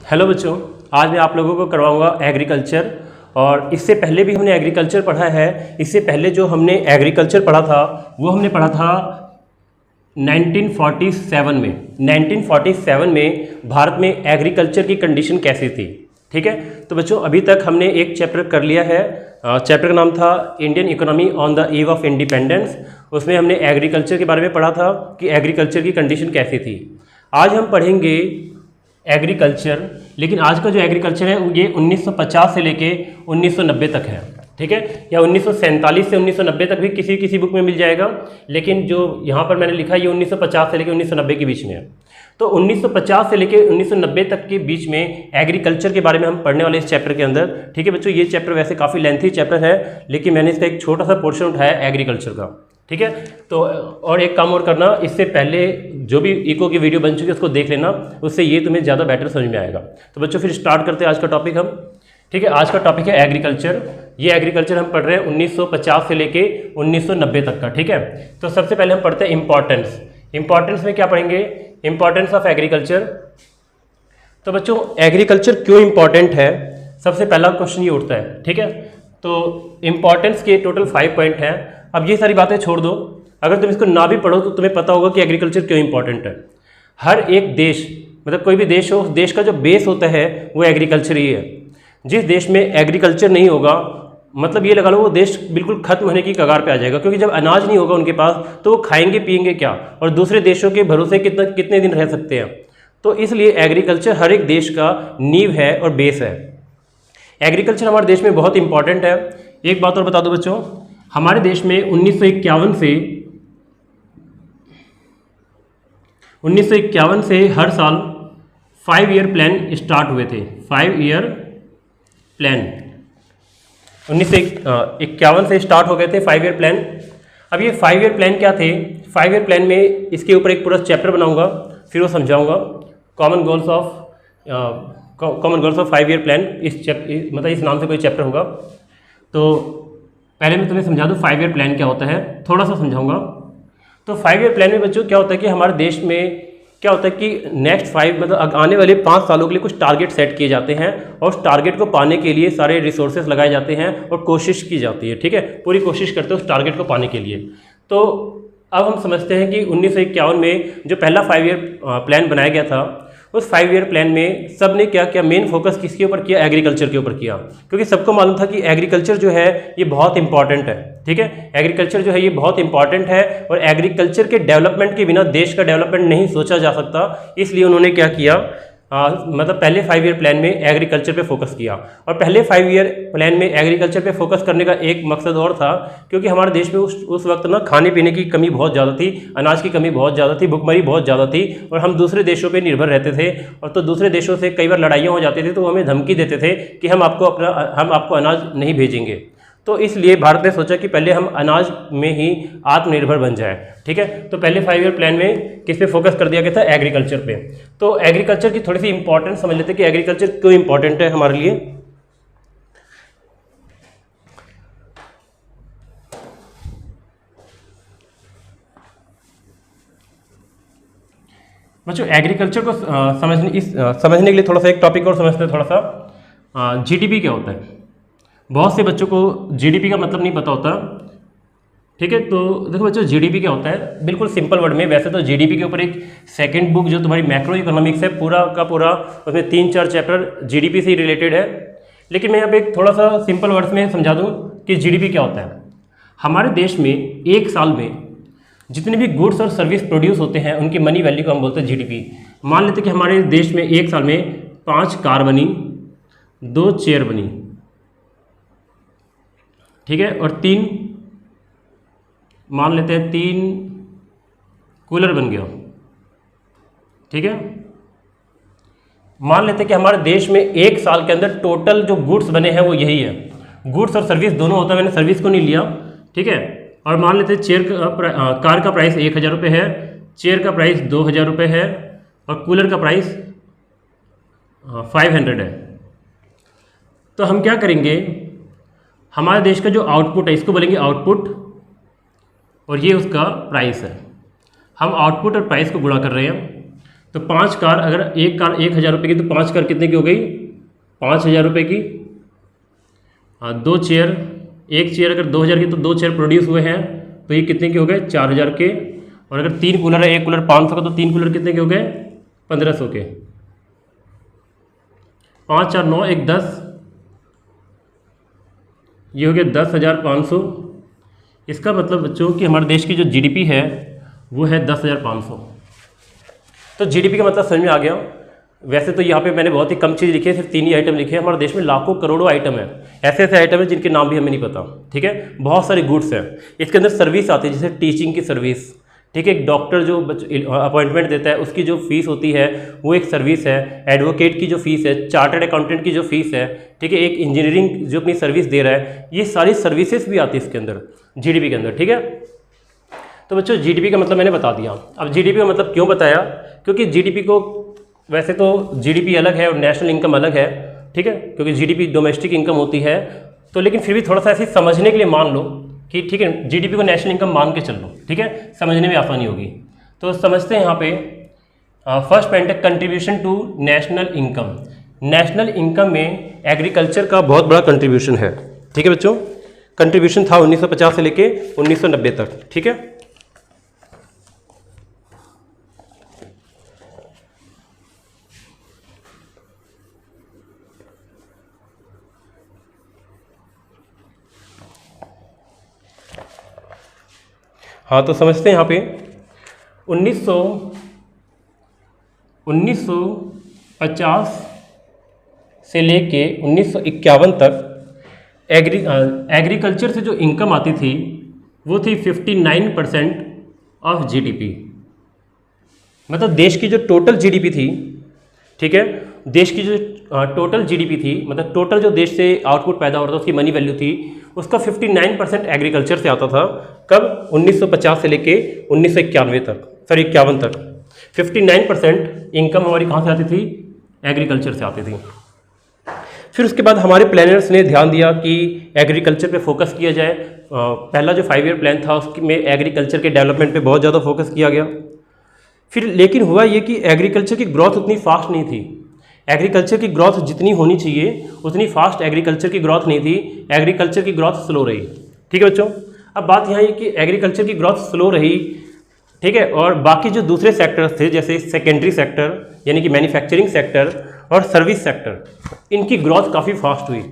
Hello बच्चों, आज मैं आप लोगों को करवाऊंगा एग्रीकल्चर। और इससे पहले भी हमने एग्रीकल्चर पढ़ा है। इससे पहले जो हमने एग्रीकल्चर पढ़ा था वो हमने पढ़ा था 1947 में। 1947 में भारत में एग्रीकल्चर की कंडीशन कैसी थी, ठीक है। तो बच्चों अभी तक हमने एक चैप्टर कर लिया है। चैप्टर का नाम था Indian economy on the eve of independence. उसमें हमने एग्रीकल्चर के बारे में पढ़ा था कि एग्रीकल्चर की कंडीशन कैसी थी। आज हम पढ़ेंगे एग्रीकल्चर, लेकिन आज का जो एग्रीकल्चर है ये 1950 से लेके 1990 तक है, ठीक है। या 1947 से 1990 तक भी किसी किसी बुक में मिल जाएगा, लेकिन जो यहाँ पर मैंने लिखा है ये 1950 से लेके 1990 के बीच में है। तो 1950 से लेके 1990 तक के बीच में एग्रीकल्चर के बारे में हम पढ़ने वाले इस चैप्टर के अंदर, ठीक है बच्चों। ये चैप्टर वैसे काफ़ी लेंथी चैप्टर है, लेकिन मैंने इसका एक छोटा सा पोर्शन उठाया एग्रीकल्चर का, ठीक है। तो और एक काम और करना, इससे पहले जो भी इको की वीडियो बन चुकी है उसको देख लेना, उससे ये तुम्हें ज़्यादा बेटर समझ में आएगा। तो बच्चों फिर स्टार्ट करते हैं आज का टॉपिक हम, ठीक है। आज का टॉपिक है एग्रीकल्चर। ये एग्रीकल्चर हम पढ़ रहे हैं 1950 से लेके 1990 तक का, ठीक है। तो सबसे पहले हम पढ़ते हैं इंपॉर्टेंस। इंपॉर्टेंस में क्या पढ़ेंगे? Importance of agriculture. तो बच्चों एग्रीकल्चर क्यों इंपॉर्टेंट है, सबसे पहला क्वेश्चन ये उठता है, ठीक है। तो इंपॉर्टेंस के टोटल 5 पॉइंट हैं। अब ये सारी बातें छोड़ दो, अगर तुम इसको ना भी पढ़ो तो तुम्हें पता होगा कि एग्रीकल्चर क्यों इंपॉर्टेंट है। हर एक देश, मतलब कोई भी देश हो, उस देश का जो बेस होता है वो एग्रीकल्चर ही है। जिस देश में एग्रीकल्चर नहीं होगा, मतलब ये लगा लो वो देश बिल्कुल खत्म होने की कगार पे आ जाएगा, क्योंकि जब अनाज नहीं होगा उनके पास तो वो खाएंगे पिएंगे क्या, और दूसरे देशों के भरोसे कितने दिन रह सकते हैं। तो इसलिए एग्रीकल्चर हर एक देश का नींव है और बेस है। एग्रीकल्चर हमारे देश में बहुत इंपॉर्टेंट है। एक बात और बता दो बच्चों, हमारे देश में 1951 से हर साल 5 ईयर प्लान स्टार्ट हुए थे। 5 ईयर प्लान 1951 से स्टार्ट हो गए थे 5 ईयर प्लान। अब ये 5 ईयर प्लान क्या थे? 5 ईयर प्लान में इसके ऊपर एक पूरा चैप्टर बनाऊंगा, फिर वो समझाऊंगा। Common goals of 5 year plan, मतलब इस नाम से कोई चैप्टर होगा। तो पहले मैं तुम्हें समझा दूँ 5 ईयर प्लान क्या होता है, थोड़ा सा समझाऊंगा। तो 5 ईयर प्लान में बच्चों क्या होता है कि हमारे देश में क्या होता है कि नेक्स्ट 5 मतलब आने वाले 5 सालों के लिए कुछ टारगेट सेट किए जाते हैं, और उस टारगेट को पाने के लिए सारे रिसोर्सेज लगाए जाते हैं और कोशिश की जाती है, ठीक है। पूरी कोशिश करते हैं उस टारगेट को पाने के लिए। तो अब हम समझते हैं कि 1951 में जो पहला 5 ईयर प्लान बनाया गया था, उस 5 ईयर प्लान में सब ने क्या किया, मेन फोकस किसके ऊपर किया? एग्रीकल्चर के ऊपर किया, क्योंकि सबको मालूम था कि एग्रीकल्चर जो है ये बहुत इंपॉर्टेंट है, ठीक है। एग्रीकल्चर जो है ये बहुत इंपॉर्टेंट है, और एग्रीकल्चर के डेवलपमेंट के बिना देश का डेवलपमेंट नहीं सोचा जा सकता। इसलिए उन्होंने क्या किया, मतलब पहले 5 ईयर प्लान में एग्रीकल्चर पे फोकस किया। और पहले 5 ईयर प्लान में एग्रीकल्चर पे फोकस करने का एक मकसद और था, क्योंकि हमारे देश में उस वक्त ना खाने पीने की कमी बहुत ज़्यादा थी, अनाज की कमी बहुत ज़्यादा थी, भुखमरी बहुत ज़्यादा थी, और हम दूसरे देशों पे निर्भर रहते थे। और तो दूसरे देशों से कई बार लड़ाइयाँ हो जाती थी, तो हमें धमकी देते थे कि हम आपको अनाज नहीं भेजेंगे। तो इसलिए भारत ने सोचा कि पहले हम अनाज में ही आत्मनिर्भर बन जाए, ठीक है। तो पहले 5 ईयर प्लान में किस पे फोकस कर दिया गया था? एग्रीकल्चर पे। तो एग्रीकल्चर की थोड़ी सी इंपॉर्टेंस समझ लेते हैं कि एग्रीकल्चर क्यों इंपॉर्टेंट है हमारे लिए। बच्चों एग्रीकल्चर को समझने के लिए थोड़ा सा एक टॉपिक और समझते हैं, थोड़ा सा जीडीपी क्या होता है। बहुत से बच्चों को जीडीपी का मतलब नहीं पता होता, ठीक है। तो देखो बच्चों जीडीपी क्या होता है, बिल्कुल सिंपल वर्ड में। वैसे तो जीडीपी के ऊपर एक सेकंड बुक जो तुम्हारी मैक्रो इकोनॉमिक्स है, पूरा का पूरा उसमें 3-4 चैप्टर जीडीपी से ही रिलेटेड है, लेकिन मैं यहाँ पे एक थोड़ा सा सिंपल वर्ड्स में समझा दूँ कि जीडीपी क्या होता है। हमारे देश में एक साल में जितने भी गुड्स और सर्विस प्रोड्यूस होते हैं उनकी मनी वैल्यू को हम बोलते हैं जीडीपी। मान लेते कि हमारे देश में एक साल में 5 कार बनी, 2 चेयर बनी, ठीक है, और 3 मान लेते हैं 3 कूलर बन गया, ठीक है। मान लेते हैं कि हमारे देश में एक साल के अंदर टोटल जो गुड्स बने हैं वो यही है। गुड्स और सर्विस दोनों होता है, मैंने सर्विस को नहीं लिया, ठीक है। और मान लेते हैं कार का प्राइस 1000 रुपये है, चेयर का प्राइस 2000 रुपये है, और कूलर का प्राइस 500 है। तो हम क्या करेंगे, हमारे देश का जो आउटपुट है इसको बोलेंगे आउटपुट, और ये उसका प्राइस है। हम आउटपुट और प्राइस को गुणा कर रहे हैं। तो 5 कार, अगर एक कार 1,000 रुपये की तो 5 कार कितने की हो गई? 5,000 रुपये की। हाँ, 2 चेयर, एक चेयर अगर 2,000 की तो 2 चेयर प्रोड्यूस हुए हैं, तो ये कितने के हो गए? 4,000 के। और अगर 3 कूलर है, एक कूलर 500 का, तो 3 कूलर कितने के हो गए? 1,500 के। 5 4 9 1 10, ये हो गया 10,500। इसका मतलब बच्चों कि हमारे देश की जो जीडीपी है वो है 10,500। तो जीडीपी का मतलब समझ में आ गया। वैसे तो यहाँ पे मैंने बहुत ही कम चीज़ लिखी है, सिर्फ 3 ही आइटम लिखे हैं। हमारे देश में लाखों करोड़ों आइटम है, ऐसे ऐसे आइटम है जिनके नाम भी हमें नहीं पता। ठीक है, बहुत सारे गुड्स हैं। इसके अंदर सर्विस आती है, जैसे टीचिंग की सर्विस। ठीक है, एक डॉक्टर जो अपॉइंटमेंट देता है उसकी जो फीस होती है वो एक सर्विस है। एडवोकेट की जो फीस है, चार्टर्ड अकाउंटेंट की जो फीस है, ठीक है, एक इंजीनियरिंग जो अपनी सर्विस दे रहा है, ये सारी सर्विसेज भी आती है इसके अंदर, जीडीपी के अंदर। ठीक है, तो बच्चों जीडीपी का मतलब मैंने बता दिया। अब जीडीपी का मतलब क्यों बताया? क्योंकि जीडीपी को, वैसे तो जीडीपी अलग है और नेशनल इनकम अलग है। ठीक है, क्योंकि जीडीपी डोमेस्टिक इनकम होती है, तो लेकिन फिर भी थोड़ा सा ऐसे समझने के लिए मान लो कि ठीक है, जीडीपी को नेशनल इनकम मान के चल लो। ठीक है, समझने में आसानी होगी। तो समझते हैं यहाँ पे। फर्स्ट पॉइंट है contribution to national income. National income में एग्रीकल्चर का बहुत बड़ा कंट्रीब्यूशन है। ठीक है बच्चों, कंट्रीब्यूशन था 1950 से लेके 1990 तक। ठीक है, हाँ तो समझते हैं यहाँ पे 1950 से लेके 1951 तक एग्रीकल्चर से जो इनकम आती थी वो थी 59% ऑफ जीडीपी। मतलब देश की जो टोटल जीडीपी थी, ठीक है, देश की जो टोटल जीडीपी थी, मतलब टोटल जो देश से आउटपुट पैदा हो रहा था उसकी मनी वैल्यू थी, उसका 59% एग्रीकल्चर से आता था। कब? 1950 से लेके 1991 तक, सॉरी 51 तक 59% इनकम हमारी कहाँ से आती थी? एग्रीकल्चर से आती थी। फिर उसके बाद हमारे प्लानर्स ने ध्यान दिया कि एग्रीकल्चर पे फोकस किया जाए। पहला जो 5 ईयर प्लान था उसमें एग्रीकल्चर के डेवलपमेंट पे बहुत ज़्यादा फोकस किया गया। फिर लेकिन हुआ ये कि एग्रीकल्चर की ग्रोथ उतनी फास्ट नहीं थी। एग्रीकल्चर की ग्रोथ जितनी होनी चाहिए उतनी फास्ट एग्रीकल्चर की ग्रोथ नहीं थी, एग्रीकल्चर की ग्रोथ स्लो रही। ठीक है बच्चों, अब बात यहाँ है कि एग्रीकल्चर की ग्रोथ स्लो रही, ठीक है, और बाकी जो दूसरे सेक्टर्स थे जैसे सेकेंडरी सेक्टर यानी कि मैन्युफैक्चरिंग सेक्टर और सर्विस सेक्टर, इनकी ग्रोथ काफ़ी फास्ट हुई।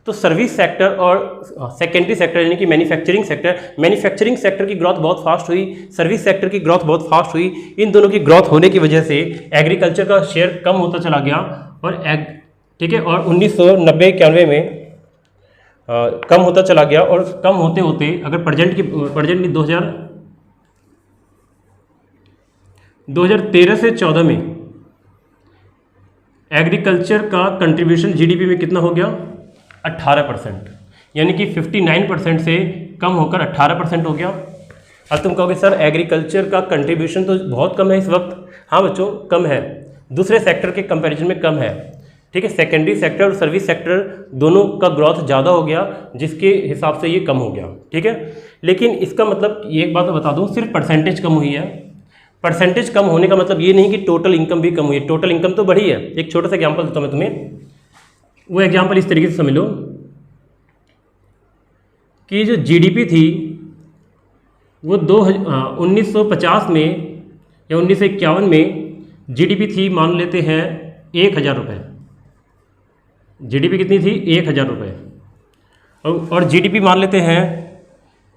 तो सर्विस सेक्टर और सेकेंडरी सेक्टर यानी कि मैन्युफैक्चरिंग सेक्टर की ग्रोथ बहुत फास्ट हुई, सर्विस सेक्टर की ग्रोथ बहुत फास्ट हुई। इन दोनों की ग्रोथ होने की वजह से एग्रीकल्चर का शेयर कम होता चला गया और ठीक है, और 1990-91 में कम होता चला गया। और कम होते होते अगर प्रेजेंट की 2013 से 14 में एग्रीकल्चर का कंट्रीब्यूशन जीडीपी में कितना हो गया? 18%, यानी कि 59% से कम होकर 18% हो गया। अब तुम कहोगे सर एग्रीकल्चर का कंट्रीब्यूशन तो बहुत कम है इस वक्त। हाँ बच्चों, कम है, दूसरे सेक्टर के कंपैरिजन में कम है। ठीक है, सेकेंडरी सेक्टर और सर्विस सेक्टर दोनों का ग्रोथ ज़्यादा हो गया, जिसके हिसाब से ये कम हो गया। ठीक है, लेकिन इसका मतलब एक बात बता दूँ, सिर्फ परसेंटेज कम हुई है। परसेंटेज कम होने का मतलब ये नहीं कि टोटल इनकम भी कम हुई है। टोटल इनकम तो बढ़ी है। एक छोटा सा एग्जाम्पल देता हूँ मैं तुम्हें। वो एग्जाम्पल इस तरीके से समझ लो कि जो जीडीपी थी वो 1950 में या 1951 में जीडीपी थी, मान लेते हैं 1,000 रुपये। जीडीपी कितनी थी? 1,000 रुपये। और जीडीपी मान लेते हैं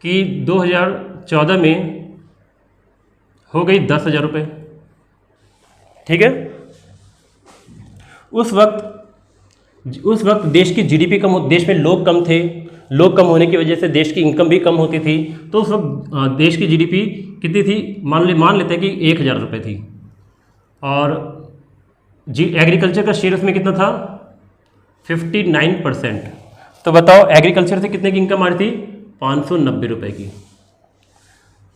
कि 2014 में हो गई 10,000 रुपये। ठीक है, उस वक्त देश की जीडीपी कम, देश में लोग कम थे, लोग कम होने की वजह से देश की इनकम भी कम होती थी। तो उस वक्त देश की जीडीपी कितनी थी? मान लेते हैं कि 1,000 रुपये थी। और एग्रीकल्चर का शेयर उसमें कितना था? 59%। तो बताओ एग्रीकल्चर से कितने की इनकम आ रही थी? 590 रुपये की।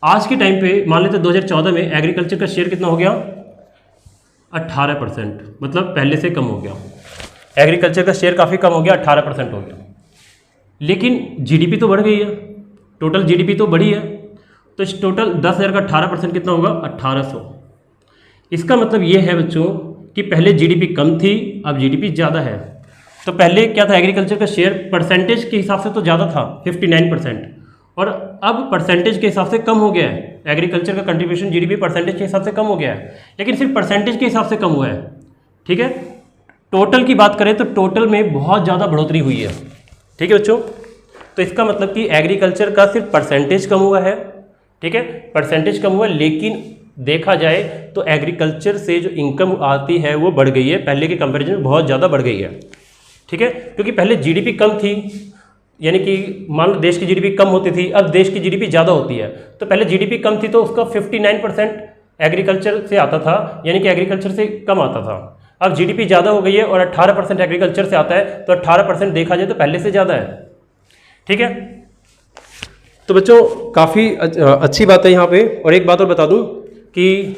आज के टाइम पे मान लेते 2014 में एग्रीकल्चर का शेयर कितना हो गया? 18%, मतलब पहले से कम हो गया। एग्रीकल्चर का शेयर काफ़ी कम हो गया, 18% हो गया। लेकिन जीडीपी तो बढ़ गई है, टोटल जीडीपी तो बढ़ी है। तो इस टोटल 10,000 का 18% कितना होगा? 1,800। इसका मतलब ये है बच्चों कि पहले जीडीपी कम थी, अब जीडीपी ज़्यादा है। तो पहले क्या था, एग्रीकल्चर का शेयर परसेंटेज के हिसाब से तो ज़्यादा था 59%, और अब परसेंटेज के हिसाब से कम हो गया है। एग्रीकल्चर का कंट्रीब्यूशन जीडीपी परसेंटेज के हिसाब से कम हो गया है, लेकिन सिर्फ परसेंटेज के हिसाब से कम हुआ है। ठीक है, टोटल की बात करें तो टोटल में बहुत ज़्यादा बढ़ोतरी हुई है। ठीक है बच्चों, तो इसका मतलब कि एग्रीकल्चर का सिर्फ परसेंटेज कम हुआ है। ठीक है, परसेंटेज कम हुआ, लेकिन देखा जाए तो एग्रीकल्चर से जो इनकम आती है वो बढ़ गई है, पहले के कंपैरिजन में बहुत ज़्यादा बढ़ गई है। ठीक है, क्योंकि पहले जीडीपी कम थी, यानी कि मान लो देश की जीडीपी कम होती थी, अब देश की जीडीपी ज़्यादा होती है। तो पहले जीडीपी कम थी तो उसका 59% एग्रीकल्चर से आता था, यानी कि एग्रीकल्चर से कम आता था। अब जीडीपी ज़्यादा हो गई है और 18% एग्रीकल्चर से आता है, तो 18% देखा जाए तो पहले से ज़्यादा है। ठीक है, तो बच्चों काफ़ी अच्छी बात है यहाँ पे। और एक बात और बता दूँ कि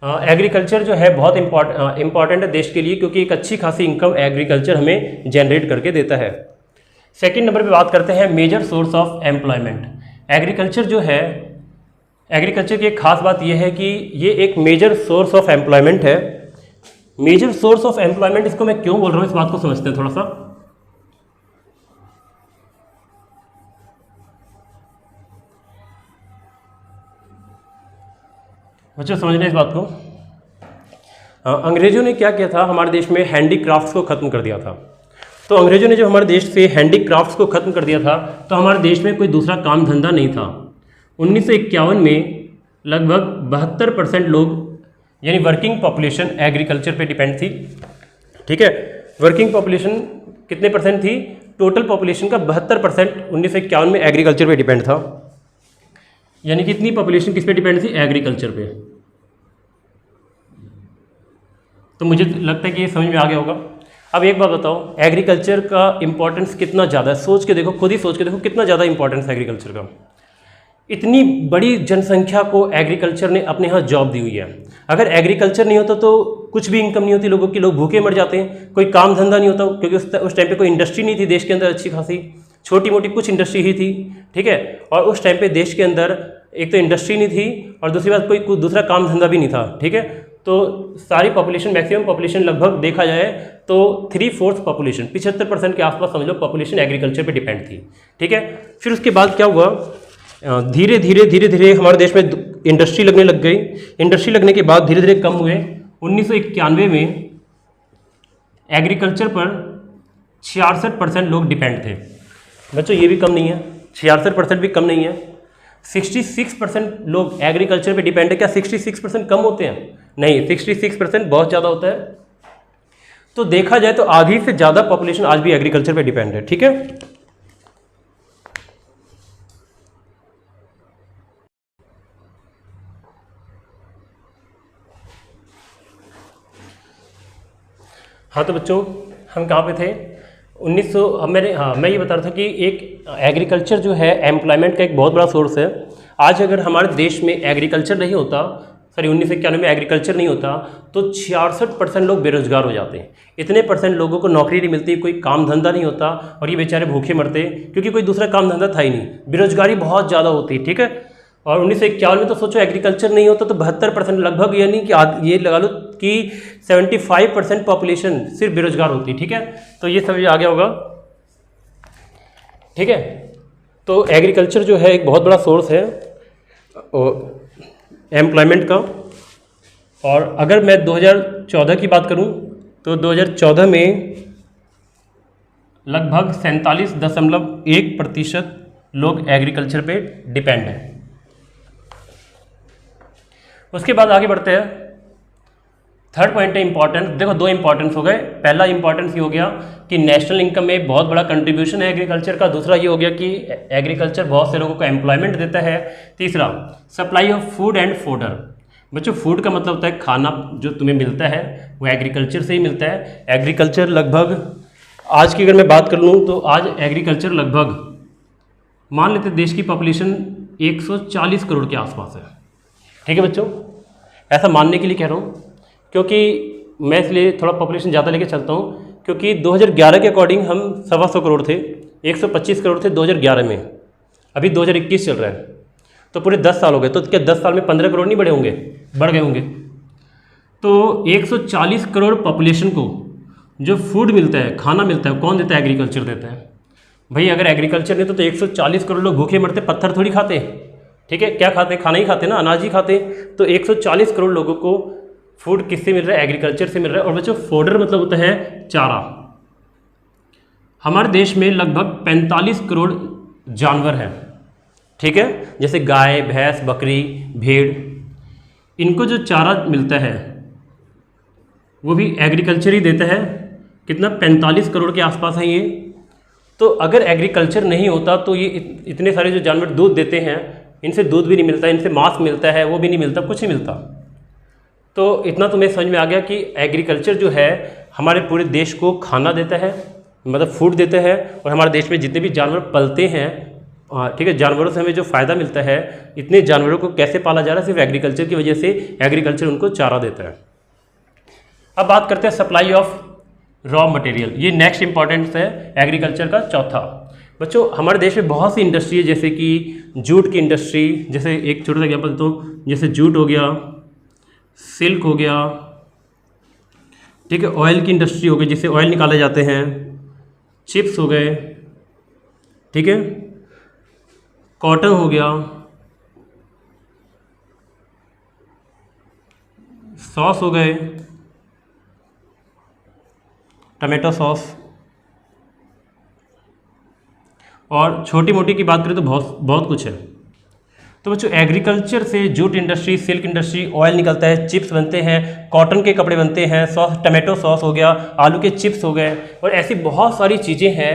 एग्रीकल्चर जो है बहुत इम्पॉर्टेंट है देश के लिए, क्योंकि एक अच्छी खासी इनकम एग्रीकल्चर हमें जनरेट करके देता है। सेकंड नंबर पे बात करते हैं major source of employment. Agriculture जो है, एग्रीकल्चर की एक खास बात यह है कि ये एक मेजर सोर्स ऑफ एम्प्लॉयमेंट है। मेजर सोर्स ऑफ एम्प्लॉयमेंट, इसको मैं क्यों बोल रहा हूँ, इस बात को समझते हैं थोड़ा सा। बच्चों समझना इस बात को। अंग्रेजों ने क्या किया था, हमारे देश में हैंडीक्राफ्ट्स को ख़त्म कर दिया था। तो अंग्रेजों ने जो हमारे देश से हैंडीक्राफ्ट्स को ख़त्म कर दिया था, तो हमारे देश में कोई दूसरा काम धंधा नहीं था। 1951 में लगभग 72% लोग, यानी वर्किंग पॉपुलेशन एग्रीकल्चर पे डिपेंड थी। ठीक है, वर्किंग पॉपुलेशन कितने परसेंट थी, टोटल पॉपुलेशन का 72% 1951 में एग्रीकल्चर पे डिपेंड था। यानी कि इतनी पॉपुलेशन किस पे डिपेंड थी, एग्रीकल्चर पे। तो मुझे लगता है कि ये समझ में आ गया होगा। अब एक बात बताओ, एग्रीकल्चर का इंपॉर्टेंस कितना ज़्यादा है, सोच के देखो, खुद ही सोच के देखो कितना ज़्यादा इंपॉर्टेंस है एग्रीकल्चर का। इतनी बड़ी जनसंख्या को एग्रीकल्चर ने अपने यहाँ जॉब दी हुई है। अगर एग्रीकल्चर नहीं होता तो कुछ भी इनकम नहीं होती लोगों की, लोग भूखे मर जाते हैं, कोई काम धंधा नहीं होता, क्योंकि उस टाइम पे कोई इंडस्ट्री नहीं थी देश के अंदर, अच्छी खासी छोटी मोटी कुछ इंडस्ट्री ही थी। ठीक है, और उस टाइम पे देश के अंदर एक तो इंडस्ट्री नहीं थी और दूसरी बात कोई दूसरा काम धंधा भी नहीं था। ठीक है, तो सारी पॉपुलेशन, मैक्सिमम पॉपुलेशन लगभग देखा जाए तो 3/4 पॉपुलेशन, 75% के आसपास समझ लो पॉपुलेशन एग्रीकल्चर पे डिपेंड थी। ठीक है, फिर उसके बाद क्या हुआ, धीरे धीरे हमारे देश में इंडस्ट्री लगने लग गई। इंडस्ट्री लगने के बाद धीरे धीरे कम हुए। 1991 में एग्रीकल्चर पर 66% लोग डिपेंड थे। बच्चों ये भी कम नहीं है, 66% भी कम नहीं है। 66% लोग एग्रीकल्चर पे डिपेंड है। क्या 66% कम होते हैं? नहीं, 66% बहुत ज़्यादा होता है। तो देखा जाए तो आधी से ज़्यादा पॉपुलेशन आज भी एग्रीकल्चर पे डिपेंड है। ठीक है, हाँ तो बच्चों हम कहाँ पे थे, 1900 मैं ये बता रहा था कि एक एग्रीकल्चर जो है एम्प्लॉयमेंट का एक बहुत बड़ा सोर्स है। आज अगर हमारे देश में एग्रीकल्चर नहीं होता, 1991 में एग्रीकल्चर नहीं होता तो 66% लोग बेरोजगार हो जाते हैं। इतने परसेंट लोगों को नौकरी नहीं मिलती, कोई काम धंधा नहीं होता और ये बेचारे भूखे मरते क्योंकि कोई दूसरा काम धंधा था ही नहीं, बेरोजगारी बहुत ज़्यादा होती। ठीक है, और 1951 में तो सोचो एग्रीकल्चर नहीं होता तो 72% लगभग, यानी कि ये लगा लो कि 75% पॉपुलेशन सिर्फ बेरोजगार होती। ठीक है, तो ये समझ आ गया होगा। ठीक है, तो एग्रीकल्चर जो है एक बहुत बड़ा सोर्स है एम्प्लॉयमेंट का। और अगर मैं 2014 की बात करूं तो 2014 में लगभग 47.1% लोग एग्रीकल्चर पे डिपेंड हैं। उसके बाद आगे बढ़ते हैं। थर्ड पॉइंट है इंपॉर्टेंस। देखो दो इंपॉर्टेंस हो गए। पहला इंपॉर्टेंस ये हो गया कि नेशनल इनकम में बहुत बड़ा कंट्रीब्यूशन है एग्रीकल्चर का। दूसरा ये हो गया कि एग्रीकल्चर बहुत से लोगों को एम्प्लॉयमेंट देता है। तीसरा supply of food and fodder. बच्चों फूड का मतलब होता है खाना जो तुम्हें मिलता है वो एग्रीकल्चर से ही मिलता है। एग्रीकल्चर लगभग आज की अगर मैं बात कर लूँ तो आज एग्रीकल्चर लगभग मान लेते देश की पॉपुलेशन 140 करोड़ के आसपास है। ठीक है बच्चों, ऐसा मानने के लिए कह रहा हूँ क्योंकि मैं इसलिए थोड़ा पॉपुलेशन ज़्यादा लेके चलता हूँ क्योंकि 2011 के अकॉर्डिंग हम 125 करोड़ थे, 125 करोड़ थे 2011 में, अभी 2021 चल रहा है तो पूरे 10 साल हो गए। तो क्या 10 साल में 15 करोड़ नहीं बढ़े होंगे? बढ़ गए होंगे। तो 140 करोड़ पॉपुलेशन को जो फूड मिलता है, खाना मिलता है, कौन देता है? एग्रीकल्चर देता है। भाई अगर एग्रीकल्चर नहीं तो 140 करोड़ लोग भूखे मरते, पत्थर थोड़ी खाते। ठीक है, क्या खाते? खाना ही खाते ना, अनाज ही खाते। तो 140 करोड़ लोगों को फूड किससे मिल रहा है? एग्रीकल्चर से मिल रहा है। और बच्चों फोडर मतलब होता है चारा। हमारे देश में लगभग 45 करोड़ जानवर हैं। ठीक है, जैसे गाय, भैंस, बकरी, भेड़, इनको जो चारा मिलता है वो भी एग्रीकल्चर ही देता है। कितना? 45 करोड़ के आसपास है ये। तो अगर एग्रीकल्चर नहीं होता तो ये इतने सारे जो जानवर दूध देते हैं, इनसे दूध भी नहीं मिलता, इनसे मांस मिलता है, वो भी नहीं मिलता, कुछ नहीं मिलता। तो इतना तुम्हें समझ में आ गया कि एग्रीकल्चर जो है हमारे पूरे देश को खाना देता है, मतलब फूड देता है। और हमारे देश में जितने भी जानवर पलते हैं, ठीक है, जानवरों से हमें जो फ़ायदा मिलता है, इतने जानवरों को कैसे पाला जा रहा है? सिर्फ एग्रीकल्चर की वजह से। एग्रीकल्चर उनको चारा देता है। अब बात करते हैं सप्लाई ऑफ रॉ मटेरियल। ये नेक्स्ट इंपॉर्टेंस है एग्रीकल्चर का चौथा। बच्चों हमारे देश में बहुत सी इंडस्ट्री है, जैसे कि जूट की इंडस्ट्री। जैसे एक छोटा सा एग्जाम्पल देता हूँ, जैसे जूट हो गया, सिल्क हो गया, ठीक है, ऑयल की इंडस्ट्री हो गई, जिससे ऑयल निकाले जाते हैं, चिप्स हो गए, ठीक है, कॉटन हो गया, सॉस हो गए, टमाटो सॉस। और छोटी मोटी की बात करें तो बहुत कुछ है। तो बच्चों एग्रीकल्चर से jute industry, silk industry, oil निकलता है, चिप्स बनते हैं, कॉटन के कपड़े बनते हैं, सॉस, टमाटो सॉस हो गया, आलू के चिप्स हो गए, और ऐसी बहुत सारी चीज़ें हैं।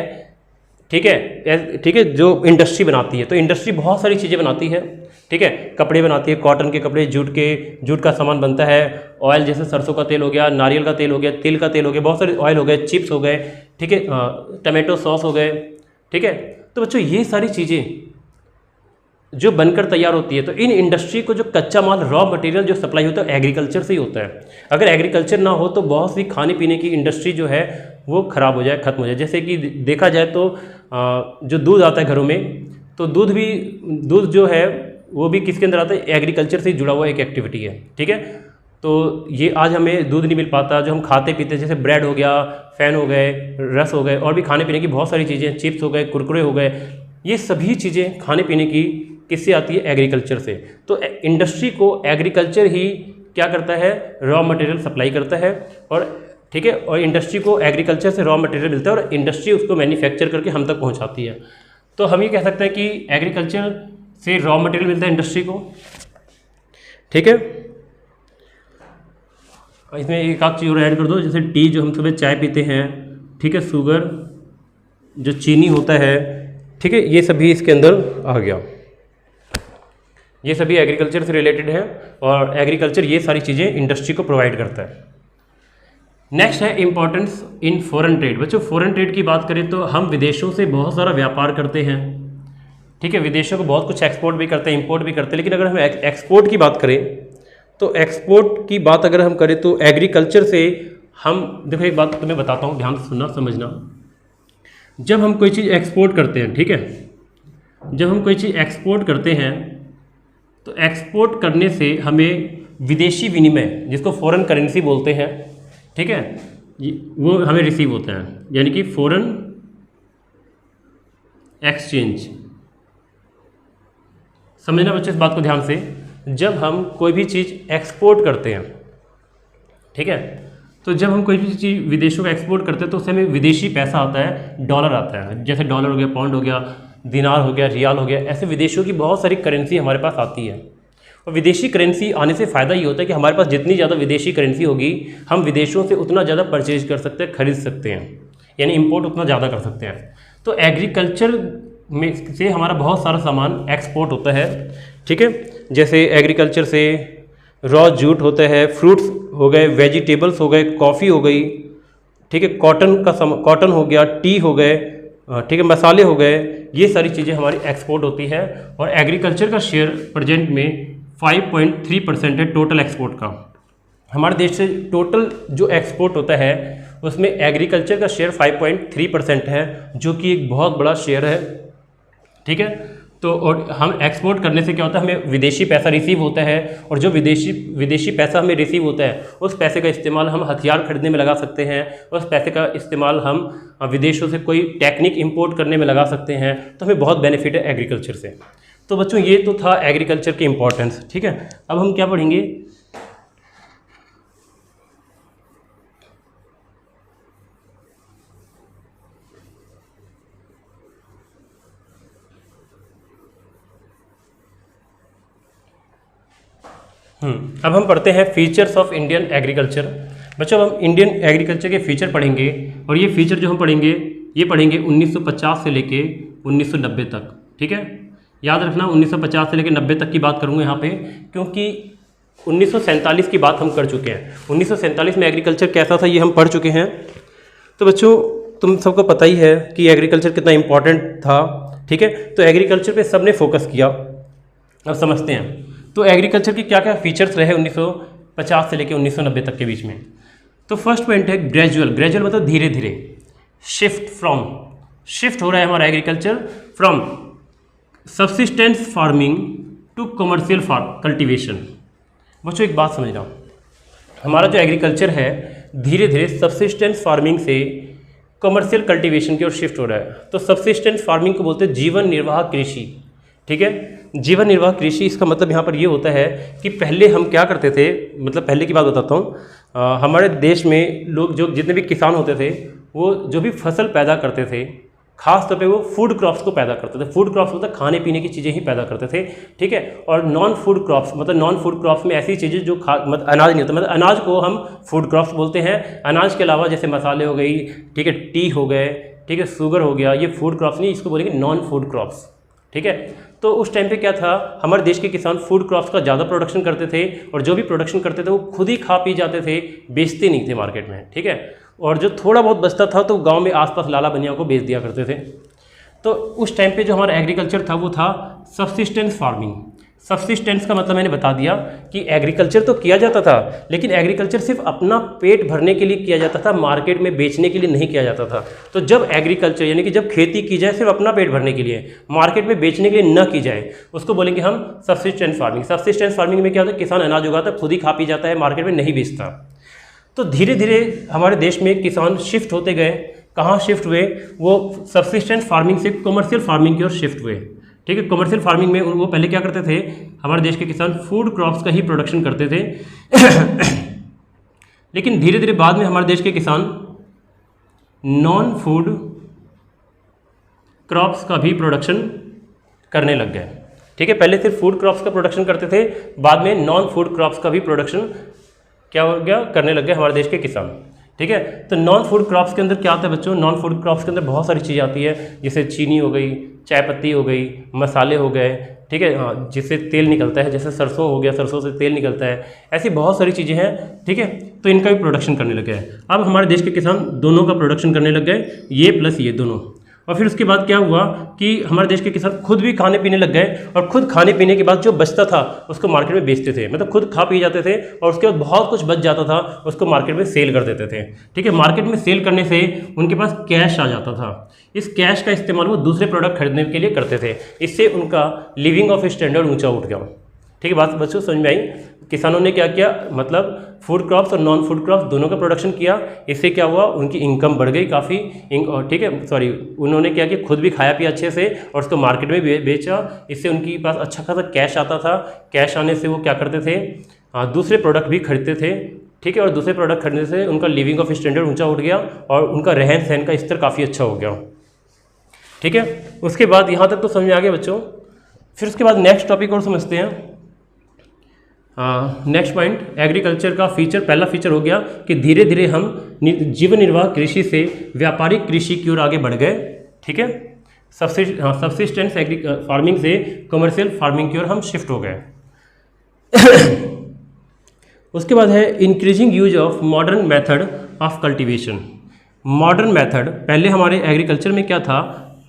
ठीक है, ठीक है, जो इंडस्ट्री बनाती है। तो इंडस्ट्री बहुत सारी चीज़ें बनाती है। ठीक है, कपड़े बनाती है, कॉटन के कपड़े, जूट का सामान बनता है, ऑयल जैसे सरसों का तेल हो गया, नारियल का तेल हो गया, तिल का तेल हो गया, बहुत सारे ऑयल हो गए, चिप्स हो गए, ठीक है, टमाटो सॉस हो गए। ठीक है, तो बच्चों ये सारी चीज़ें जो बनकर तैयार होती है, तो इन इंडस्ट्री को जो कच्चा माल, रॉ मटेरियल जो सप्लाई होता है एग्रीकल्चर से ही होता है। अगर एग्रीकल्चर ना हो तो बहुत सी खाने पीने की इंडस्ट्री जो है वो ख़राब हो जाए, ख़त्म हो जाए। जैसे कि देखा जाए तो जो दूध आता है घरों में, तो दूध जो है वो भी किसके अंदर आता है? एग्रीकल्चर से ही जुड़ा हुआ एक एक्टिविटी है। ठीक है, तो ये आज हमें दूध नहीं मिल पाता, जो हम खाते पीते जैसे ब्रेड हो गया, फैन हो गए, रस हो गए, और भी खाने पीने की बहुत सारी चीज़ें, चिप्स हो गए, कुरकुरे हो गए, ये सभी चीज़ें खाने पीने की किससे आती है? एग्रीकल्चर से। तो इंडस्ट्री को एग्रीकल्चर ही क्या करता है? रॉ मटेरियल सप्लाई करता है। और ठीक है, और इंडस्ट्री को एग्रीकल्चर से रॉ मटेरियल मिलता है और इंडस्ट्री उसको मैन्युफैक्चर करके हम तक पहुंचाती है। तो हम ये कह सकते हैं कि एग्रीकल्चर से रॉ मटेरियल मिलता है इंडस्ट्री को। ठीक है, इसमें एक आध चीज़ और ऐड कर दो, जैसे टी, जो हम सुबह चाय पीते हैं, ठीक है, शुगर, जो चीनी होता है, ठीक है, ये सभी इसके अंदर आ गया। ये सभी एग्रीकल्चर से रिलेटेड है, और एग्रीकल्चर ये सारी चीज़ें इंडस्ट्री को प्रोवाइड करता है। नेक्स्ट है इंपॉर्टेंस इन फॉरेन ट्रेड। बच्चों फॉरेन ट्रेड की बात करें तो हम विदेशों से बहुत सारा व्यापार करते हैं। ठीक है, विदेशों को बहुत कुछ एक्सपोर्ट भी करते हैं, इंपोर्ट भी करते हैं। लेकिन अगर हम एक्सपोर्ट की बात करें तो एक्सपोर्ट की बात अगर हम करें तो एग्रीकल्चर से हम, देखो एक बात तुम्हें बताता हूँ, ध्यान से सुनना, समझना। जब हम कोई चीज़ एक्सपोर्ट करते हैं, ठीक है, जब हम कोई चीज़ एक्सपोर्ट करते हैं तो एक्सपोर्ट करने से हमें विदेशी विनिमय, जिसको फॉरेन करेंसी बोलते हैं, ठीक है, वो हमें रिसीव होता है, यानी कि फॉरेन एक्सचेंज। समझना बच्चों इस बात को ध्यान से। जब हम कोई भी चीज़ एक्सपोर्ट करते हैं, ठीक है, तो जब हम कोई भी चीज़ विदेशों में एक्सपोर्ट करते हैं तो उससे हमें विदेशी पैसा आता है, डॉलर आता है। जैसे डॉलर हो गया, पाउंड हो गया, दिनार हो गया, रियाल हो गया, ऐसे विदेशों की बहुत सारी करेंसी हमारे पास आती है। और विदेशी करेंसी आने से फ़ायदा ये होता है कि हमारे पास जितनी ज़्यादा विदेशी करेंसी होगी, हम विदेशों से उतना ज़्यादा परचेज कर सकते हैं, खरीद सकते हैं, यानी इंपोर्ट उतना ज़्यादा कर सकते हैं। तो एग्रीकल्चर में से हमारा बहुत सारा सामान एक्सपोर्ट होता है। ठीक है, जैसे एग्रीकल्चर से रॉ जूट होता है, फ्रूट्स हो गए, वेजिटेबल्स हो गए, कॉफ़ी हो गई, ठीक है, कॉटन हो गया, टी हो गए, ठीक है, मसाले हो गए, ये सारी चीज़ें हमारी एक्सपोर्ट होती है। और एग्रीकल्चर का शेयर प्रेजेंट में 5.3% है टोटल एक्सपोर्ट का। हमारे देश से टोटल जो एक्सपोर्ट होता है उसमें एग्रीकल्चर का शेयर 5.3% है, जो कि एक बहुत बड़ा शेयर है। ठीक है, तो और हम एक्सपोर्ट करने से क्या होता है, हमें विदेशी पैसा रिसीव होता है, और जो विदेशी पैसा हमें रिसीव होता है उस पैसे का इस्तेमाल हम हथियार खरीदने में लगा सकते हैं, उस पैसे का इस्तेमाल हम विदेशों से कोई टेक्निक इंपोर्ट करने में लगा सकते हैं। तो हमें बहुत बेनिफिट है एग्रीकल्चर से। तो बच्चों ये तो था एग्रीकल्चर की इंपॉर्टेंस, ठीक है। अब हम क्या पढ़ेंगे, अब हम पढ़ते हैं फीचर्स ऑफ इंडियन एग्रीकल्चर। बच्चों अब हम इंडियन एग्रीकल्चर के फीचर पढ़ेंगे, और ये फीचर जो हम पढ़ेंगे ये पढ़ेंगे 1950 से लेके 1990 तक, ठीक है। याद रखना 1950 से लेके 90 तक की बात करूँगा यहाँ पे, क्योंकि 1947 की बात हम कर चुके हैं। 1947 में एग्रीकल्चर कैसा था ये हम पढ़ चुके हैं। तो बच्चों तुम सबको पता ही है कि एग्रीकल्चर कितना इंपॉर्टेंट था, ठीक है। तो एग्रीकल्चर पे सबने फोकस किया। अब समझते हैं तो एग्रीकल्चर की क्या क्या फीचर्स रहे 1950 से लेकर 1990 तक के बीच में। तो फर्स्ट पॉइंट है ग्रेजुअल मतलब धीरे धीरे। शिफ्ट हो रहा है हमारा agriculture from subsistence farming to commercial cultivation. बच्चों एक बात समझना, हमारा जो एग्रीकल्चर है धीरे धीरे सब्सिस्टेंस फार्मिंग से कमर्शियल कल्टीवेशन की ओर शिफ्ट हो रहा है। तो सब्सिस्टेंस फार्मिंग को बोलते हैं जीवन निर्वाह कृषि, ठीक है। जीवन निर्वाह कृषि, इसका मतलब यहाँ पर ये होता है कि पहले हम क्या करते थे, मतलब पहले की बात बताता हूँ। हमारे देश में लोग जो जितने भी किसान होते थे वो जो भी फसल पैदा करते थे खास तौर पे वो फूड क्रॉप्स को पैदा करते थे। फूड क्रॉप्स मतलब खाने पीने की चीज़ें ही पैदा करते थे, ठीक है। और नॉन फूड क्रॉप्स मतलब नॉन फूड क्रॉप्स में ऐसी चीज़ें जो मतलब अनाज नहीं होता, मतलब अनाज को हम फूड क्रॉप्स बोलते हैं। अनाज के अलावा जैसे मसाले हो गई, ठीक है, टी हो गए, ठीक है, शुगर हो गया, ये फूड क्रॉप्स नहीं, इसको बोलेंगे नॉन फूड क्रॉप्स, ठीक है। तो उस टाइम पे क्या था, हमारे देश के किसान फूड क्रॉप्स का ज़्यादा प्रोडक्शन करते थे, और जो भी प्रोडक्शन करते थे वो खुद ही खा पी जाते थे, बेचते नहीं थे मार्केट में, ठीक है। और जो थोड़ा बहुत बचता था तो गांव में आसपास लाला बनिया को बेच दिया करते थे। तो उस टाइम पे जो हमारा एग्रीकल्चर था वो था सब्सिस्टेंस फार्मिंग। सब्सिस्टेंस का मतलब मैंने बता दिया कि एग्रीकल्चर तो किया जाता था, लेकिन एग्रीकल्चर सिर्फ अपना पेट भरने के लिए किया जाता था, मार्केट में बेचने के लिए नहीं किया जाता था। तो जब एग्रीकल्चर यानी कि जब खेती की जाए सिर्फ अपना पेट भरने के लिए, मार्केट में बेचने के लिए न की जाए, उसको बोलेंगे हम सब्सिस्टेंस फार्मिंग। सब्सिस्टेंस फार्मिंग में क्या होता है, किसान अनाज उगाता है, खुद ही खा पी जाता है, मार्केट में नहीं बेचता। तो धीरे धीरे हमारे देश में किसान शिफ्ट होते गए। कहाँ शिफ्ट हुए, वो सब्सिस्टेंस फार्मिंग से कमर्शियल फार्मिंग की ओर शिफ्ट हुए, ठीक है। कमर्शियल फार्मिंग में वो पहले क्या करते थे, हमारे देश के किसान फूड क्रॉप्स का ही प्रोडक्शन करते थे लेकिन धीरे धीरे बाद में हमारे देश के किसान नॉन फूड क्रॉप्स का भी प्रोडक्शन करने लग गए, ठीक है। पहले सिर्फ फूड क्रॉप्स का प्रोडक्शन करते थे, बाद में नॉन फूड क्रॉप्स का भी प्रोडक्शन क्या हो गया, करने लग गए हमारे देश के किसान, ठीक है। तो नॉन फूड क्रॉप्स के अंदर क्या आता है बच्चों, नॉन फूड क्रॉप्स के अंदर बहुत सारी चीज़ें आती है, जैसे चीनी हो गई, चाय पत्ती हो गई, मसाले हो गए, ठीक है, हाँ, जिससे तेल निकलता है, जैसे सरसों हो गया, सरसों से तेल निकलता है, ऐसी बहुत सारी चीज़ें हैं, ठीक है। तो इनका भी प्रोडक्शन करने लग गए। अब हमारे देश के किसान दोनों का प्रोडक्शन करने लग गए, ये प्लस ये दोनों। और फिर उसके बाद क्या हुआ कि हमारे देश के किसान खुद भी खाने पीने लग गए, और खुद खाने पीने के बाद जो बचता था उसको मार्केट में बेचते थे, मतलब खुद खा पी जाते थे, और उसके बाद बहुत कुछ बच जाता था उसको मार्केट में सेल कर देते थे, ठीक है। मार्केट में सेल करने से उनके पास कैश आ जाता था। इस कैश का इस्तेमाल वो दूसरे प्रोडक्ट खरीदने के लिए करते थे, इससे उनका लिविंग ऑफ स्टैंडर्ड ऊँचा उठ गया, ठीक है। बात बच्चों समझ में आई। किसानों ने क्या किया, मतलब फूड क्रॉप्स और नॉन फूड क्रॉप्स दोनों का प्रोडक्शन किया, इससे क्या हुआ, उनकी इनकम बढ़ गई काफ़ी, ठीक है, सॉरी, उन्होंने क्या किया, खुद भी खाया पिया अच्छे से और उसको मार्केट में बेचा, इससे उनके पास अच्छा खासा कैश आता था। कैश आने से वो क्या करते थे, दूसरे प्रोडक्ट भी खरीदते थे, ठीक है, और दूसरे प्रोडक्ट खरीदने से उनका लिविंग ऑफ स्टैंडर्ड ऊँचा उठ गया और उनका रहन सहन का स्तर काफ़ी अच्छा हो गया, ठीक है। उसके बाद यहाँ तक तो समझ में आ गया बच्चों। फिर उसके बाद नेक्स्ट टॉपिक और समझते हैं। नेक्स्ट पॉइंट, एग्रीकल्चर का फीचर, पहला फीचर हो गया कि धीरे धीरे हम जीवन निर्वाह कृषि से व्यापारिक कृषि की ओर आगे बढ़ गए, ठीक है। सब्सिस्टेंस फार्मिंग से कमर्शियल फार्मिंग की ओर हम शिफ्ट हो गए। उसके बाद है increasing use of modern method of cultivation. Modern method, पहले हमारे एग्रीकल्चर में क्या था,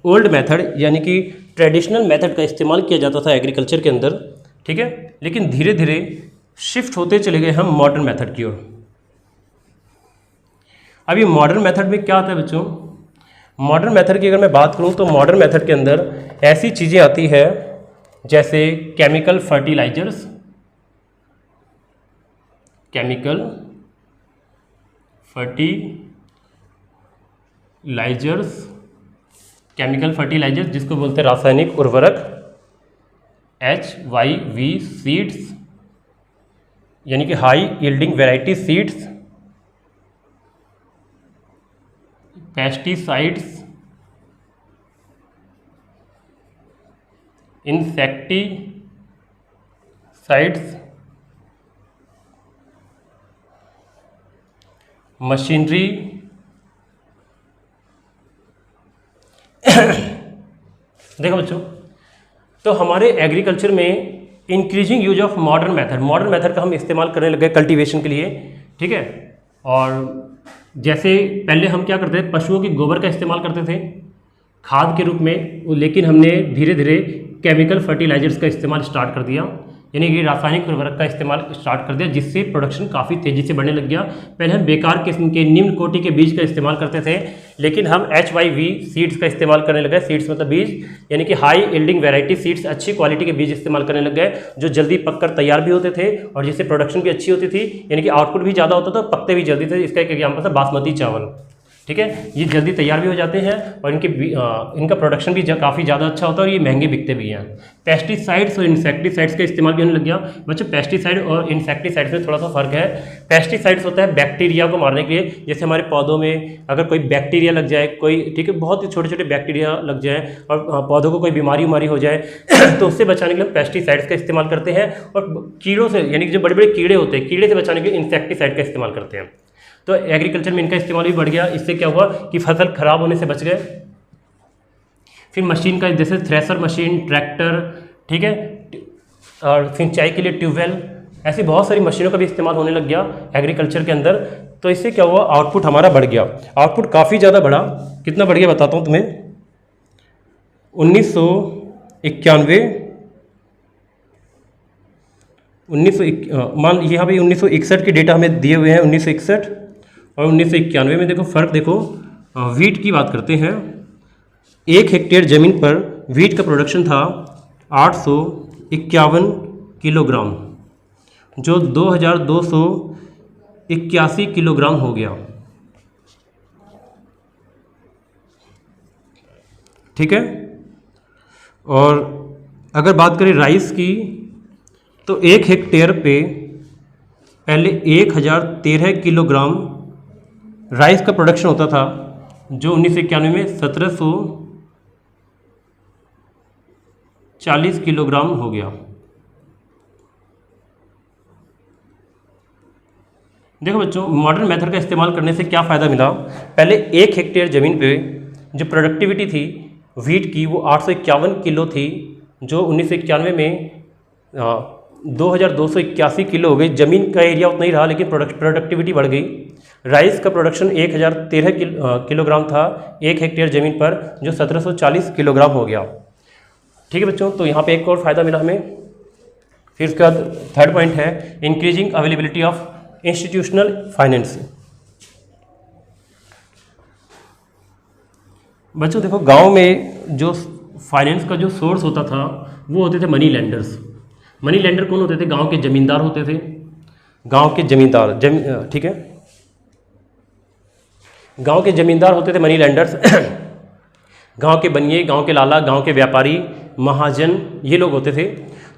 ओल्ड मेथड यानी कि ट्रेडिशनल मेथड का इस्तेमाल किया जाता था एग्रीकल्चर के अंदर, ठीक है। लेकिन धीरे धीरे शिफ्ट होते चले गए हम मॉडर्न मेथड की ओर। अब ये मॉडर्न मेथड में क्या आता है बच्चों, मॉडर्न मेथड की अगर मैं बात करूं तो मॉडर्न मेथड के अंदर ऐसी चीज़ें आती है जैसे केमिकल फर्टिलाइजर्स, केमिकल फर्टिलाइजर्स जिसको बोलते हैं रासायनिक उर्वरक, HYV सीड्स यानी कि high yielding variety seeds, pesticides, insecticides, machinery, देखो बच्चों, तो हमारे एग्रीकल्चर में increasing use of modern method का हम इस्तेमाल करने लगे कल्टीवेशन के लिए, ठीक है। और जैसे पहले हम क्या करते थे, पशुओं के गोबर का इस्तेमाल करते थे खाद के रूप में, लेकिन हमने धीरे धीरे केमिकल फर्टिलाइजर्स का इस्तेमाल स्टार्ट कर दिया, यानी कि रासायनिक उर्वरक का इस्तेमाल स्टार्ट कर दिया, जिससे प्रोडक्शन काफ़ी तेज़ी से बढ़ने लग गया। पहले हम बेकार किस्म के निम्न कोटि के बीज का इस्तेमाल करते थे, लेकिन हम HYV सीड्स का इस्तेमाल करने लगे। सीड्स मतलब बीज, यानी कि हाई यील्डिंग वैरायटी सीड्स, अच्छी क्वालिटी के बीज इस्तेमाल करने लग गए, जो जल्दी पककर तैयार भी होते थे और जिससे प्रोडक्शन भी अच्छी होती थी, यानी कि आउटपुट भी ज़्यादा होता था, पकते भी जल्दी थे। इसका एक एग्जाम्पल था बासमती चावल, ठीक है। ये जल्दी तैयार भी हो जाते हैं और इनका प्रोडक्शन भी काफ़ी ज़्यादा अच्छा होता है और ये महंगे बिकते भी हैं। पेस्टिसाइड्स और इंसेक्टिसाइड्स का इस्तेमाल भी होने लग गया। बच्चों, पेस्टिसाइड और इंसेक्टिसाइड्स में थोड़ा सा फर्क है। पेस्टिसाइड्स होता है बैक्टीरिया को मारने के लिए, जैसे हमारे पौधों में अगर कोई बैक्टीरिया लग जाए, कोई, ठीक है, बहुत ही छोटे छोटे बैक्टीरिया लग जाए और पौधों को कोई बीमारी हो जाए तो उससे बचाने के लिए पेस्टिसाइड्स का इस्तेमाल करते हैं। और कीड़ों से, यानी कि जो बड़े बड़े कीड़े होते हैं, कीड़े से बचाने के लिए इंसेक्टिसाइड का इस्तेमाल करते हैं। तो एग्रीकल्चर में इनका इस्तेमाल भी बढ़ गया। इससे क्या हुआ कि फसल खराब होने से बच गए। फिर मशीन का, जैसे थ्रेसर मशीन, ट्रैक्टर, ठीक है, और सिंचाई के लिए ट्यूबवेल, ऐसी बहुत सारी मशीनों का भी इस्तेमाल होने लग गया एग्रीकल्चर के अंदर। तो इससे क्या हुआ, आउटपुट हमारा बढ़ गया। आउटपुट काफ़ी ज़्यादा बढ़ा। कितना बढ़ गया बताता हूँ तुम्हें। 1991 यहाँ पे 1961 के डेटा हमें दिए हुए हैं, 1961 और 1991 में। देखो फ़र्क देखो। वीट की बात करते हैं। 1 हेक्टेयर ज़मीन पर वीट का प्रोडक्शन था 851 किलोग्राम, जो 2281 किलोग्राम हो गया, ठीक है। और अगर बात करें राइस की, तो 1 हेक्टेयर पे पहले 1013 किलोग्राम राइस का प्रोडक्शन होता था, जो 1991 में 1740 किलोग्राम हो गया। देखो बच्चों, मॉडर्न मेथड का इस्तेमाल करने से क्या फ़ायदा मिला। पहले 1 हेक्टेयर ज़मीन पे जो प्रोडक्टिविटी थी वीट की, वो 851 किलो थी, जो 1991 में 2281 किलो हो गई। ज़मीन का एरिया उतना ही रहा, लेकिन प्रोडक्टिविटी बढ़ गई। राइस का प्रोडक्शन 1013 किलोग्राम था 1 हेक्टेयर ज़मीन पर, जो 1740 किलोग्राम हो गया, ठीक है बच्चों। तो यहाँ पे एक और फ़ायदा मिला हमें। फिर उसके बाद थर्ड पॉइंट है increasing availability of institutional finance. बच्चों देखो, गांव में जो फाइनेंस का जो सोर्स होता था वो होते थे मनी लेंडर्स। मनी लेंडर कौन होते थे? गांव के ज़मींदार होते थे। गांव के ज़मींदार, ठीक है, गांव के ज़मींदार होते थे मनी लेंडर्स। गांव के बनिए, गांव के लाला, गांव के व्यापारी, महाजन, ये लोग होते थे।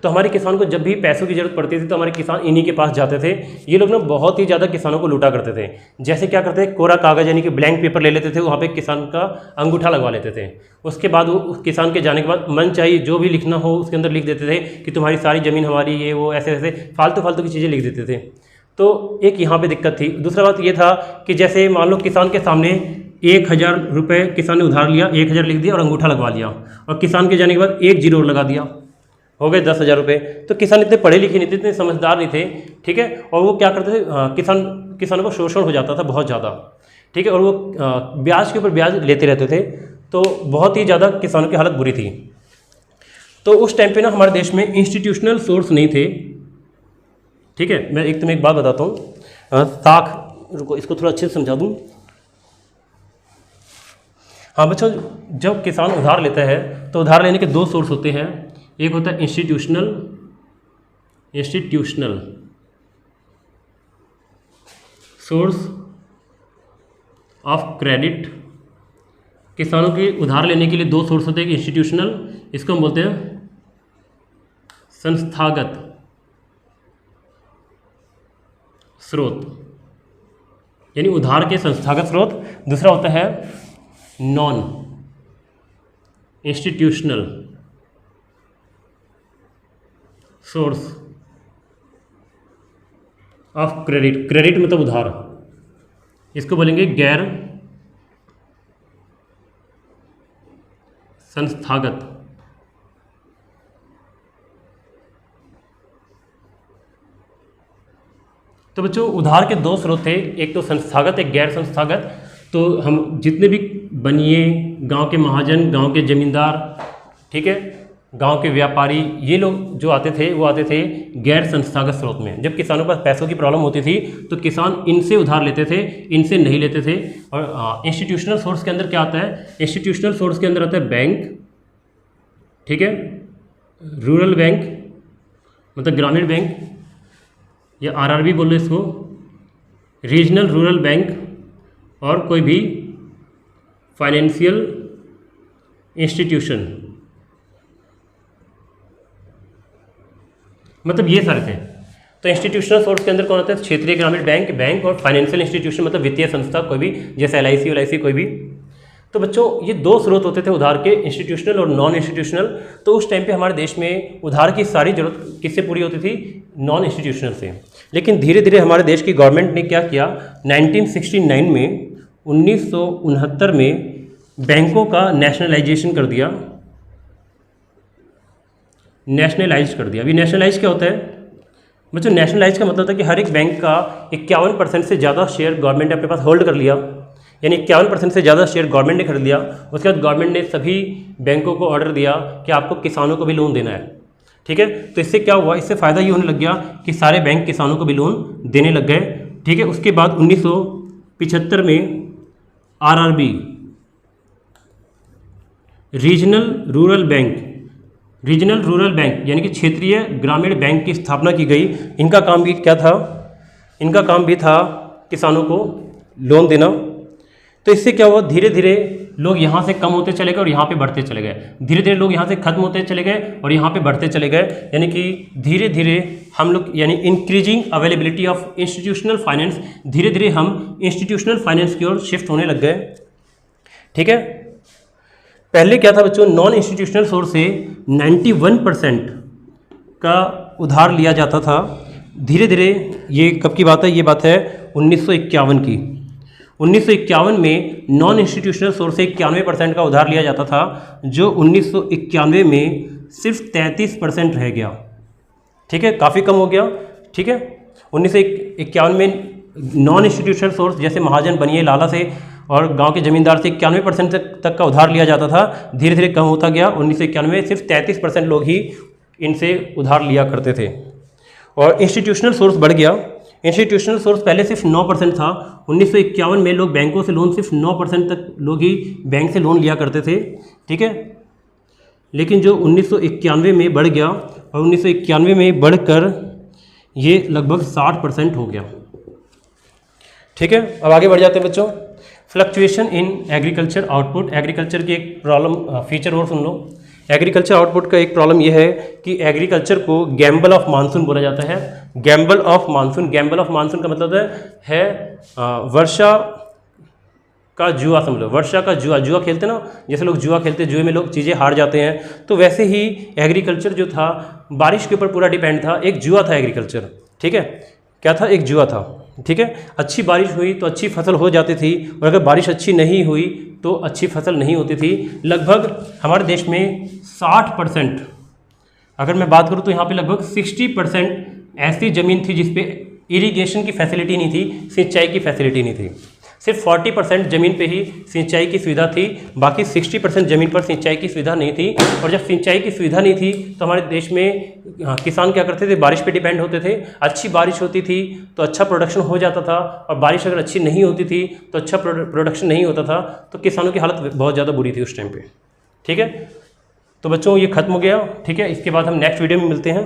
तो हमारे किसान को जब भी पैसों की ज़रूरत पड़ती थी तो हमारे किसान इन्हीं के पास जाते थे। ये लोग ना बहुत ही ज़्यादा किसानों को लूटा करते थे। जैसे क्या करते थे, कोरा कागज़ यानी कि ब्लैंक पेपर ले लेते थे, वहाँ पे किसान का अंगूठा लगवा लेते थे। उसके बाद वो किसान के जाने के बाद मन चाहिए जो भी लिखना हो उसके अंदर लिख देते थे कि तुम्हारी सारी ज़मीन हमारी, ये वो, ऐसे ऐसे फालतू की चीज़ें लिख देते थे। तो एक यहाँ पर दिक्कत थी। दूसरा बात ये था कि जैसे मान लो किसान के सामने 1000 रुपये किसान ने उधार लिया, 1000 लिख दिया और अंगूठा लगवा लिया, और किसान के जाने के बाद 1 जीरो लगा दिया, हो गए 10,000 रुपये। तो किसान इतने पढ़े लिखे नहीं थे, इतने समझदार नहीं थे, ठीक है। और वो क्या करते थे, किसानों को शोषण हो जाता था बहुत ज़्यादा, ठीक है। और वो ब्याज के ऊपर ब्याज लेते रहते थे, तो बहुत ही ज़्यादा किसानों की हालत बुरी थी। तो उस टाइम पे ना हमारे देश में इंस्टीट्यूशनल सोर्स नहीं थे, ठीक है। मैं तुम्हें एक बात बताता हूँ, रुको इसको थोड़ा अच्छे से समझा दूँ। हाँ बच्चों, जब किसान उधार लेता है तो उधार लेने के दो सोर्स होते हैं। एक होता है इंस्टीट्यूशनल सोर्स ऑफ क्रेडिट। किसानों के उधार लेने के लिए दो सोर्स होते हैं, इंस्टीट्यूशनल, इसको हम बोलते हैं संस्थागत स्रोत, यानी उधार के संस्थागत स्रोत। दूसरा होता है non institutional source of credit. Credit मतलब उधार, इसको बोलेंगे गैर संस्थागत। तो बच्चों उधार के दो स्रोत थे, एक तो संस्थागत, एक गैर संस्थागत। तो हम जितने भी बनिए, गांव के महाजन, गांव के जमींदार, ठीक है, गांव के व्यापारी, ये लोग जो आते थे वो आते थे गैर संस्थागत स्रोत में। जब किसानों के पास पैसों की प्रॉब्लम होती थी तो किसान इनसे उधार लेते थे, इनसे नहीं लेते थे। और इंस्टीट्यूशनल सोर्स के अंदर क्या आता है? इंस्टीट्यूशनल सोर्स के अंदर आता है बैंक, ठीक है, रूरल बैंक मतलब ग्रामीण बैंक, या आरआरबी बोल लो इसको, रीजनल रूरल बैंक, और कोई भी फाइनेंशियल इंस्टीट्यूशन, मतलब ये सारे थे। तो इंस्टीट्यूशनल सोर्स के अंदर कौन आता है? क्षेत्रीय ग्रामीण बैंक, और फाइनेंशियल इंस्टीट्यूशन मतलब वित्तीय संस्था कोई भी, जैसे LIC कोई भी। तो बच्चों ये दो स्रोत होते थे उधार के, इंस्टीट्यूशनल और नॉन इंस्टीट्यूशनल। तो उस टाइम पे हमारे देश में उधार की सारी जरूरत किससे पूरी होती थी? नॉन इंस्टीट्यूशनल से। लेकिन धीरे धीरे हमारे देश की गवर्नमेंट ने क्या किया, 1969 में, 1969 में बैंकों का नेशनलाइजेशन कर दिया, नेशनलाइज कर दिया। अभी नेशनलाइज क्या होता है बच्चों? नेशनलाइज का मतलब था कि हर एक बैंक का 51% से ज़्यादा शेयर गवर्नमेंट ने अपने पास होल्ड कर लिया, यानी 51% से ज़्यादा शेयर गवर्नमेंट ने खरीद लिया। उसके बाद गवर्नमेंट ने सभी बैंकों को ऑर्डर दिया कि आपको किसानों को भी लोन देना है, ठीक है। तो इससे क्या हुआ? इससे फ़ायदा ये होने लग गया कि सारे बैंक किसानों को भी लोन देने लग गए, ठीक है। उसके बाद 1975 में RRB, रीजनल रूरल बैंक यानी कि क्षेत्रीय ग्रामीण बैंक की स्थापना की गई। इनका काम भी क्या था? इनका काम भी था किसानों को लोन देना। तो इससे क्या हुआ? धीरे धीरे लोग यहाँ से कम होते चले गए और यहाँ पे बढ़ते चले गए, धीरे धीरे लोग यहाँ से खत्म होते चले गए और यहाँ पे बढ़ते चले गए। यानी कि धीरे धीरे हम लोग, यानी increasing availability of institutional finance, धीरे धीरे हम इंस्टीट्यूशनल फाइनेंस की ओर शिफ्ट होने लग गए, ठीक है। पहले क्या था बच्चों? नॉन इंस्टीट्यूशनल सोर्स से 91% का उधार लिया जाता था। धीरे धीरे, ये कब की बात है? ये बात है 1951 की। 1951 में नॉन इंस्टीट्यूशनल सोर्स से 91% का उधार लिया जाता था, जो 1991 में सिर्फ 33% रह गया, ठीक है, काफ़ी कम हो गया, ठीक है। 1951 में नॉन इंस्टीट्यूशनल सोर्स जैसे महाजन, बनिए, लाला से और गांव के ज़मींदार से 91% तक का उधार लिया जाता था, धीरे धीरे कम होता गया। 1991 में सिर्फ 33% लोग ही इनसे उधार लिया करते थे और इंस्टीट्यूशनल सोर्स बढ़ गया। इंस्टीट्यूशनल सोर्स पहले सिर्फ 9% था। 1951 में लोग बैंकों से लोन, सिर्फ 9% तक लोग ही बैंक से लोन लिया करते थे, ठीक है। लेकिन जो 1991 में बढ़ गया और 1991 में बढ़कर ये लगभग 60% हो गया, ठीक है। अब आगे बढ़ जाते हैं बच्चों। Fluctuation in agriculture output. Agriculture की एक प्रॉब्लम, फीचर और सुन लो। एग्रीकल्चर आउटपुट का एक प्रॉब्लम यह है कि एग्रीकल्चर को गैम्बल ऑफ मानसून बोला जाता है। Gamble of monsoon, Gamble of monsoon का मतलब है वर्षा का जुआ, समझ लो, वर्षा का जुआ। जुआ खेलते ना, जैसे लोग जुआ खेलते, जुए में लोग चीज़ें हार जाते हैं, तो वैसे ही एग्रीकल्चर जो था बारिश के ऊपर पूरा डिपेंड था। एक जुआ था एग्रीकल्चर, ठीक है। क्या था? एक जुआ था, ठीक है। अच्छी बारिश हुई तो अच्छी फसल हो जाती थी, और अगर बारिश अच्छी नहीं हुई तो अच्छी फसल नहीं होती थी। लगभग हमारे देश में 60%, अगर मैं बात करूं तो यहाँ पे लगभग 60% ऐसी ज़मीन थी जिस पे इरिगेशन की फैसिलिटी नहीं थी, सिंचाई की फैसिलिटी नहीं थी। सिर्फ 40% ज़मीन पे ही सिंचाई की सुविधा थी, बाकी 60% ज़मीन पर सिंचाई की सुविधा नहीं थी। और जब सिंचाई की सुविधा नहीं थी तो हमारे देश में किसान क्या करते थे, बारिश पे डिपेंड होते थे। अच्छी बारिश होती थी तो अच्छा प्रोडक्शन हो जाता था, और बारिश अगर अच्छी नहीं होती थी तो अच्छा प्रोडक्शन नहीं होता था, तो किसानों की हालत बहुत ज़्यादा बुरी थी उस टाइम पर। ठीक है, तो बच्चों ये खत्म हो गया। ठीक है, इसके बाद हम नेक्स्ट वीडियो में मिलते हैं।